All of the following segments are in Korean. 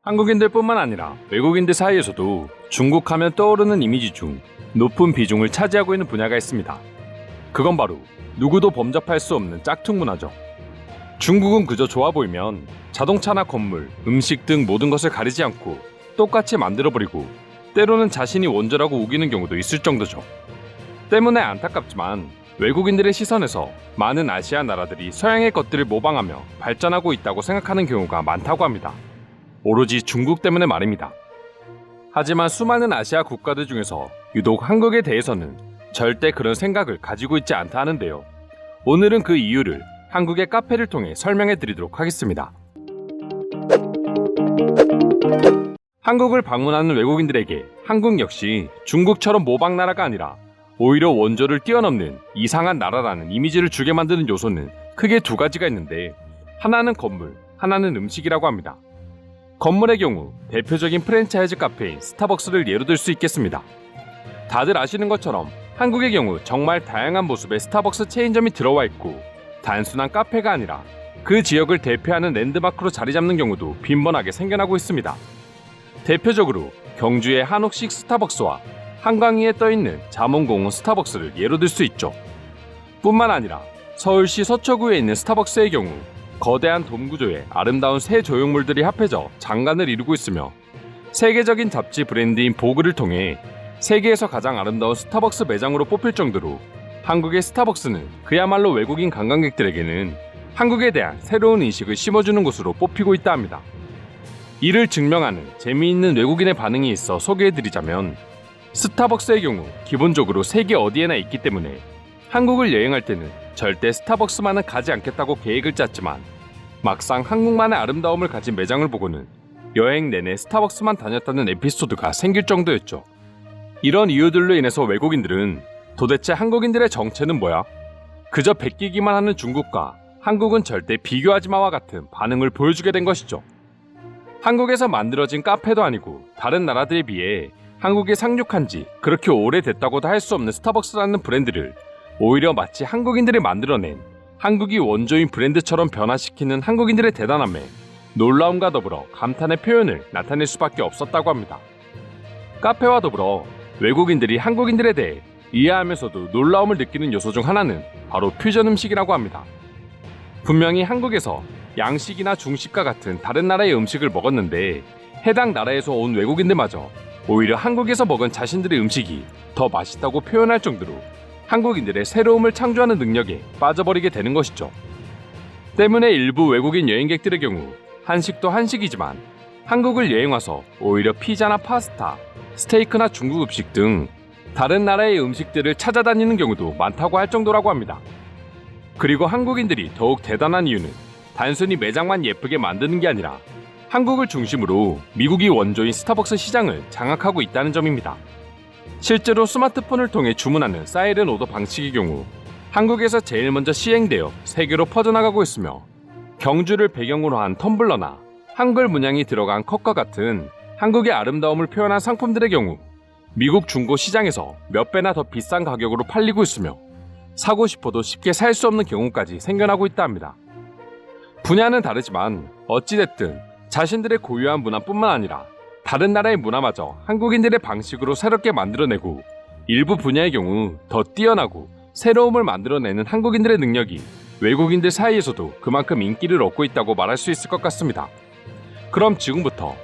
한국인들뿐만 아니라 외국인들 사이에서도 중국 하면 떠오르는 이미지 중 높은 비중을 차지하고 있는 분야가 있습니다. 그건 바로 누구도 범접할 수 없는 짝퉁 문화죠. 중국은 그저 좋아 보이면 자동차나 건물, 음식 등 모든 것을 가리지 않고 똑같이 만들어버리고 때로는 자신이 원조라고 우기는 경우도 있을 정도죠. 때문에 안타깝지만 외국인들의 시선에서 많은 아시아 나라들이 서양의 것들을 모방하며 발전하고 있다고 생각하는 경우가 많다고 합니다. 오로지 중국 때문에 말입니다. 하지만 수많은 아시아 국가들 중에서 유독 한국에 대해서는 절대 그런 생각을 가지고 있지 않다 하는데요. 오늘은 그 이유를 한국의 카페를 통해 설명해 드리도록 하겠습니다. 한국을 방문하는 외국인들에게 한국 역시 중국처럼 모방 나라가 아니라 오히려 원조를 뛰어넘는 이상한 나라라는 이미지를 주게 만드는 요소는 크게 두 가지가 있는데, 하나는 건물, 하나는 음식이라고 합니다. 건물의 경우 대표적인 프랜차이즈 카페인 스타벅스를 예로 들 수 있겠습니다. 다들 아시는 것처럼 한국의 경우 정말 다양한 모습의 스타벅스 체인점이 들어와 있고, 단순한 카페가 아니라 그 지역을 대표하는 랜드마크로 자리 잡는 경우도 빈번하게 생겨나고 있습니다. 대표적으로 경주의 한옥식 스타벅스와 한강위에 떠있는 잠원공원 스타벅스를 예로 들 수 있죠. 뿐만 아니라 서울시 서초구에 있는 스타벅스의 경우 거대한 돔 구조의 아름다운 새 조형물들이 합해져 장관을 이루고 있으며, 세계적인 잡지 브랜드인 보그를 통해 세계에서 가장 아름다운 스타벅스 매장으로 뽑힐 정도로 한국의 스타벅스는 그야말로 외국인 관광객들에게는 한국에 대한 새로운 인식을 심어주는 곳으로 뽑히고 있다 합니다. 이를 증명하는 재미있는 외국인의 반응이 있어 소개해드리자면, 스타벅스의 경우 기본적으로 세계 어디에나 있기 때문에 한국을 여행할 때는 절대 스타벅스만은 가지 않겠다고 계획을 짰지만, 막상 한국만의 아름다움을 가진 매장을 보고는 여행 내내 스타벅스만 다녔다는 에피소드가 생길 정도였죠. 이런 이유들로 인해서 외국인들은 도대체 한국인들의 정체는 뭐야? 그저 베끼기만 하는 중국과 한국은 절대 비교하지 마와 같은 반응을 보여주게 된 것이죠. 한국에서 만들어진 카페도 아니고 다른 나라들에 비해 한국에 상륙한 지 그렇게 오래됐다고도 할 수 없는 스타벅스라는 브랜드를 오히려 마치 한국인들이 만들어낸 한국이 원조인 브랜드처럼 변화시키는 한국인들의 대단함에 놀라움과 더불어 감탄의 표현을 나타낼 수밖에 없었다고 합니다. 카페와 더불어 외국인들이 한국인들에 대해 이해하면서도 놀라움을 느끼는 요소 중 하나는 바로 퓨전 음식이라고 합니다. 분명히 한국에서 양식이나 중식과 같은 다른 나라의 음식을 먹었는데, 해당 나라에서 온 외국인들마저 오히려 한국에서 먹은 자신들의 음식이 더 맛있다고 표현할 정도로 한국인들의 새로움을 창조하는 능력에 빠져버리게 되는 것이죠. 때문에 일부 외국인 여행객들의 경우 한식도 한식이지만 한국을 여행 와서 오히려 피자나 파스타, 스테이크나 중국 음식 등 다른 나라의 음식들을 찾아다니는 경우도 많다고 할 정도라고 합니다. 그리고 한국인들이 더욱 대단한 이유는 단순히 매장만 예쁘게 만드는 게 아니라 한국을 중심으로 미국이 원조인 스타벅스 시장을 장악하고 있다는 점입니다. 실제로 스마트폰을 통해 주문하는 사이렌 오더 방식의 경우 한국에서 제일 먼저 시행되어 세계로 퍼져나가고 있으며, 경주를 배경으로 한 텀블러나 한글 문양이 들어간 컵과 같은 한국의 아름다움을 표현한 상품들의 경우 미국 중고 시장에서 몇 배나 더 비싼 가격으로 팔리고 있으며, 사고 싶어도 쉽게 살 수 없는 경우까지 생겨나고 있다 합니다. 분야는 다르지만 어찌됐든 자신들의 고유한 문화뿐만 아니라 다른 나라의 문화마저 한국인들의 방식으로 새롭게 만들어내고, 일부 분야의 경우 더 뛰어나고 새로움을 만들어내는 한국인들의 능력이 외국인들 사이에서도 그만큼 인기를 얻고 있다고 말할 수 있을 것 같습니다. 그럼 지금부터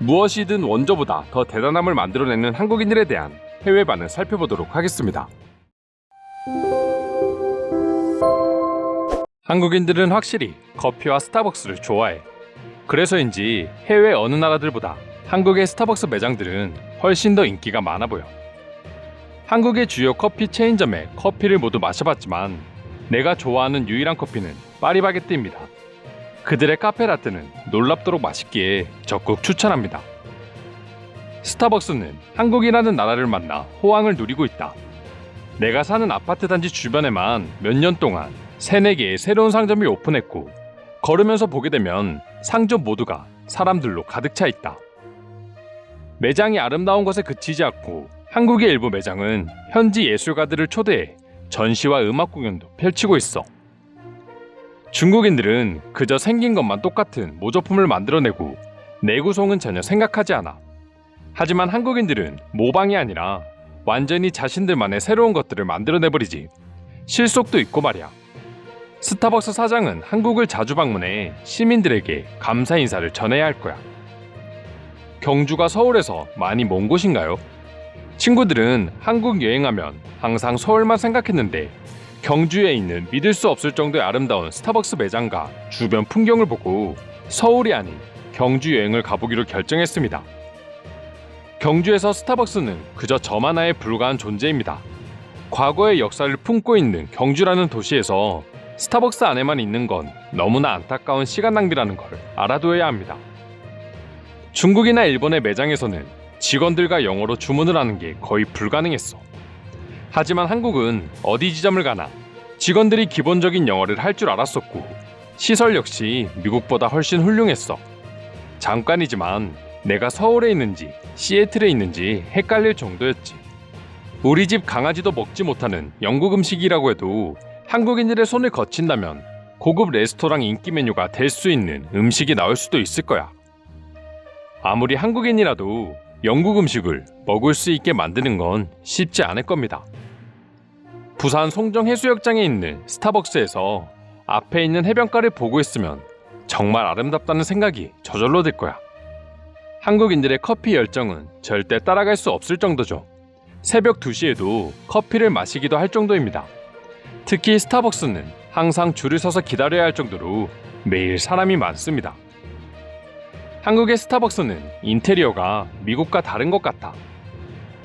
무엇이든 원조보다 더 대단함을 만들어내는 한국인들에 대한 해외 반응 살펴보도록 하겠습니다. 한국인들은 확실히 커피와 스타벅스를 좋아해. 그래서인지 해외 어느 나라들보다 한국의 스타벅스 매장들은 훨씬 더 인기가 많아 보여. 한국의 주요 커피 체인점에 커피를 모두 마셔봤지만 내가 좋아하는 유일한 커피는 파리바게뜨입니다. 그들의 카페라떼는 놀랍도록 맛있기에 적극 추천합니다. 스타벅스는 한국이라는 나라를 만나 호황을 누리고 있다. 내가 사는 아파트 단지 주변에만 몇 년 동안 3-4개의 새로운 상점이 오픈했고, 걸으면서 보게 되면 상점 모두가 사람들로 가득 차 있다. 매장이 아름다운 것에 그치지 않고 한국의 일부 매장은 현지 예술가들을 초대해 전시와 음악 공연도 펼치고 있어. 중국인들은 그저 생긴 것만 똑같은 모조품을 만들어내고 내구성은 전혀 생각하지 않아. 하지만 한국인들은 모방이 아니라 완전히 자신들만의 새로운 것들을 만들어내버리지. 실속도 있고 말이야. 스타벅스 사장은 한국을 자주 방문해 시민들에게 감사 인사를 전해야 할 거야. 경주가 서울에서 많이 먼 곳인가요? 친구들은 한국 여행하면 항상 서울만 생각했는데 경주에 있는 믿을 수 없을 정도의 아름다운 스타벅스 매장과 주변 풍경을 보고 서울이 아닌 경주 여행을 가보기로 결정했습니다. 경주에서 스타벅스는 그저 점 하나에 불과한 존재입니다. 과거의 역사를 품고 있는 경주라는 도시에서 스타벅스 안에만 있는 건 너무나 안타까운 시간 낭비라는 걸 알아둬야 합니다. 중국이나 일본의 매장에서는 직원들과 영어로 주문을 하는 게 거의 불가능했어. 하지만 한국은 어디 지점을 가나 직원들이 기본적인 영어를 할 줄 알았었고 시설 역시 미국보다 훨씬 훌륭했어. 잠깐이지만 내가 서울에 있는지 시애틀에 있는지 헷갈릴 정도였지. 우리 집 강아지도 먹지 못하는 영국 음식이라고 해도 한국인들의 손을 거친다면 고급 레스토랑 인기 메뉴가 될 수 있는 음식이 나올 수도 있을 거야. 아무리 한국인이라도 영국 음식을 먹을 수 있게 만드는 건 쉽지 않을 겁니다. 부산 송정 해수욕장에 있는 스타벅스에서 앞에 있는 해변가를 보고 있으면 정말 아름답다는 생각이 저절로 들 거야. 한국인들의 커피 열정은 절대 따라갈 수 없을 정도죠. 새벽 2시에도 커피를 마시기도 할 정도입니다. 특히 스타벅스는 항상 줄을 서서 기다려야 할 정도로 매일 사람이 많습니다. 한국의 스타벅스는 인테리어가 미국과 다른 것 같아.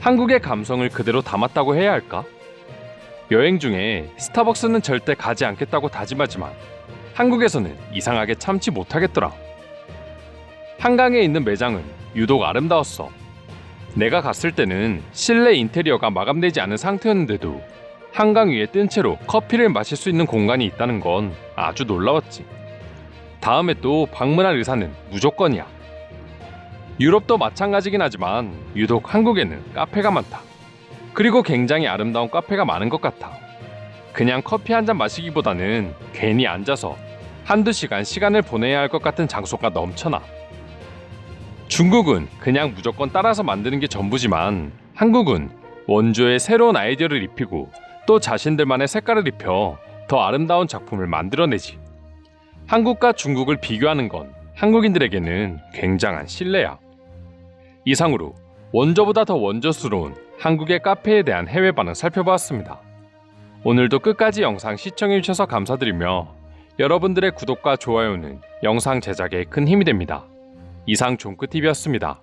한국의 감성을 그대로 담았다고 해야 할까? 여행 중에 스타벅스는 절대 가지 않겠다고 다짐하지만 한국에서는 이상하게 참지 못하겠더라. 한강에 있는 매장은 유독 아름다웠어. 내가 갔을 때는 실내 인테리어가 마감되지 않은 상태였는데도 한강 위에 뜬 채로 커피를 마실 수 있는 공간이 있다는 건 아주 놀라웠지. 다음에 또 방문할 의사는 무조건이야. 유럽도 마찬가지긴 하지만 유독 한국에는 카페가 많다. 그리고 굉장히 아름다운 카페가 많은 것 같아. 그냥 커피 한 잔 마시기보다는 괜히 앉아서 한두 시간 시간을 보내야 할 것 같은 장소가 넘쳐나. 중국은 그냥 무조건 따라서 만드는 게 전부지만 한국은 원조의 새로운 아이디어를 입히고 또 자신들만의 색깔을 입혀 더 아름다운 작품을 만들어내지. 한국과 중국을 비교하는 건 한국인들에게는 굉장한 신뢰야. 이상으로 원조보다 더 원조스러운 한국의 카페에 대한 해외 반응 살펴보았습니다. 오늘도 끝까지 영상 시청해주셔서 감사드리며 여러분들의 구독과 좋아요는 영상 제작에 큰 힘이 됩니다. 이상 종크TV였습니다.